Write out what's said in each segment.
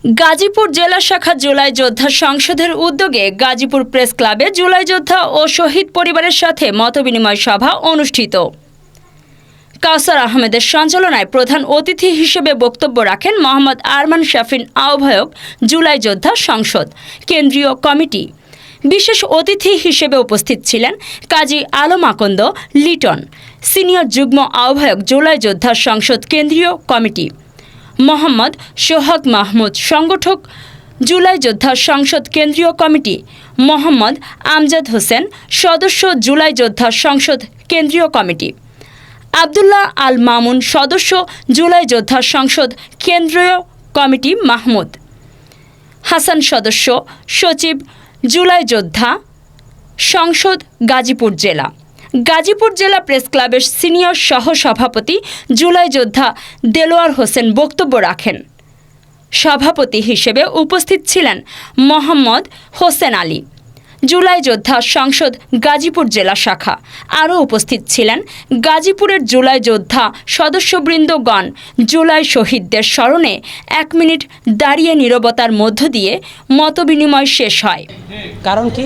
গাজীপুর জেলা শাখা জুলাই যোদ্ধা সংসদের উদ্যোগে গাজীপুর প্রেস ক্লাবে জুলাই যোদ্ধা ও শহীদ পরিবারের সাথে মতবিনিময় সভা অনুষ্ঠিত। কাউসার আহমেদের সঞ্চালনায় প্রধান অতিথি হিসেবে বক্তব্য রাখেন মোহাম্মদ আরমান শাফিন, আহ্বায়ক, জুলাই যোদ্ধা সংসদ কেন্দ্রীয় কমিটি। বিশেষ অতিথি হিসেবে উপস্থিত ছিলেন কাজী আলম আকন্দ, লিটন, সিনিয়র যুগ্ম আহ্বায়ক, জুলাই যোদ্ধা সংসদ কেন্দ্রীয় কমিটি, মোহাম্মদ সোহাগ মাহমুদ, সংগঠক, জুলাই যোদ্ধা সংসদ কেন্দ্রীয় কমিটি, মোহাম্মদ আমজাদ হোসেন, সদস্য, জুলাই যোদ্ধা সংসদ কেন্দ্রীয় কমিটি, আবদুল্লাহ আল মামুন, সদস্য, জুলাই যোদ্ধা সংসদ কেন্দ্রীয় কমিটি, মাহমুদ হাসান, সদস্য, সচিব, জুলাই যোদ্ধা সংসদ গাজীপুর জেলা। গাজীপুর জেলা প্রেস ক্লাবের সিনিয়র সহ সভাপতি জুলাই যোদ্ধা দেলোয়ার হোসেন বক্তব্য রাখেন। সভাপতি হিসেবে উপস্থিত ছিলেন মোহাম্মদ হোসেন আলী, জুলাই যোদ্ধা সংসদ গাজীপুর জেলা শাখা। আরও উপস্থিত ছিলেন গাজীপুরের জুলাই যোদ্ধা সদস্যবৃন্দগণ। জুলাই শহীদদের স্মরণে 1 মিনিট দাঁড়িয়ে নীরবতার মধ্য দিয়ে মতবিনিময় শেষ হয়। কারণ কি,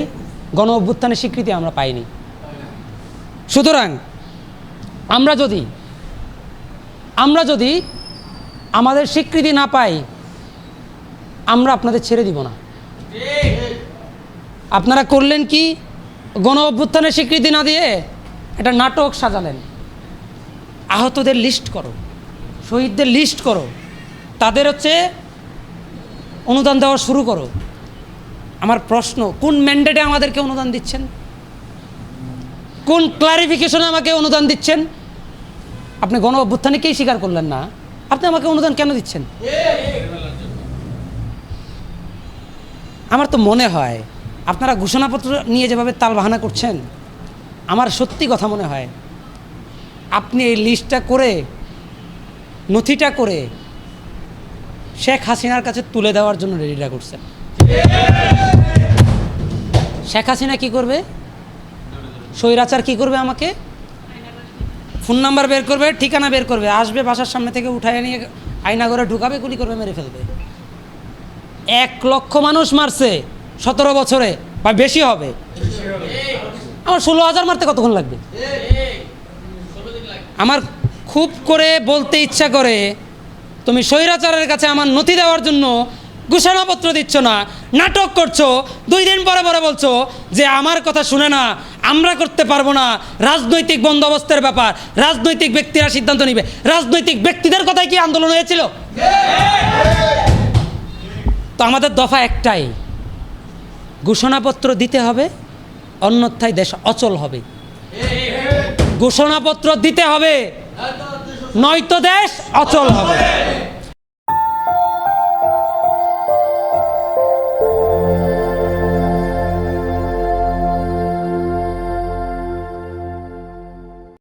গণ অভ্যুত্থানের স্বীকৃতি আমরা পাইনি। সুতরাং আমরা যদি আমাদের স্বীকৃতি না পাই, আমরা আপনাদের ছেড়ে দিব না। আপনারা করলেন কি, গণ অভ্যুত্থানের স্বীকৃতি না দিয়ে একটা নাটক সাজালেন। আহতদের লিস্ট করো, শহীদদের লিস্ট করো, তাদের অনুদান দেওয়া শুরু করো। আমার প্রশ্ন, কোন ম্যান্ডেটে আমাদেরকে অনুদান দিচ্ছেন? কোন ক্লারিফিকেশনে আমাকে অনুদান দিচ্ছেন? আপনি গণ অভ্যুত্থানকেই স্বীকার করলেন না, আপনি আমাকে অনুদান কেন দিচ্ছেন? আমার তো মনে হয় আপনারা ঘোষণাপত্র নিয়ে যেভাবে তালবাহানা করছেন, আমার সত্যি কথা মনে হয় আপনি এই লিস্টটা করে, নথিটা করে শেখ হাসিনার কাছে তুলে দেওয়ার জন্য রেডিটা করছেন। শেখ হাসিনা কি করবে? স্বৈরাচার কি করবে? আমাকে ফোন নাম্বার বের করবে, ঠিকানা বের করবে, আসবে বাসার সামনে থেকে উঠায় নিয়ে আয়নাঘরে ঢুকাবে, গুলি করবে, মেরে ফেলবে। 1 লক্ষ মানুষ মারছে 17 বছরে, বা বেশি হবে। আমার 16,000 মারতে কতক্ষণ লাগবে? আমার খুব করে বলতে ইচ্ছা করে, তুমি স্বৈরাচারের কাছে আমার নথি দেওয়ার জন্য ঘোষণাপত্র দিচ্ছ না, নাটক করছো, 2 দিন পরে পরে বলছো যে আমার কথা শুনে না, আমরা করতে পারবো না, রাজনৈতিক বন্দোবস্তের ব্যাপার, রাজনৈতিক ব্যক্তিরা সিদ্ধান্ত নিবে। রাজনৈতিক ব্যক্তিদের কথাই কি আন্দোলন হয়েছিল? তো আমাদের দফা একটাই, ঘোষণাপত্র দিতে হবে, অন্যথায় দেশ অচল হবে। ঘোষণাপত্র দিতে হবে, নয়তো দেশ অচল হবে।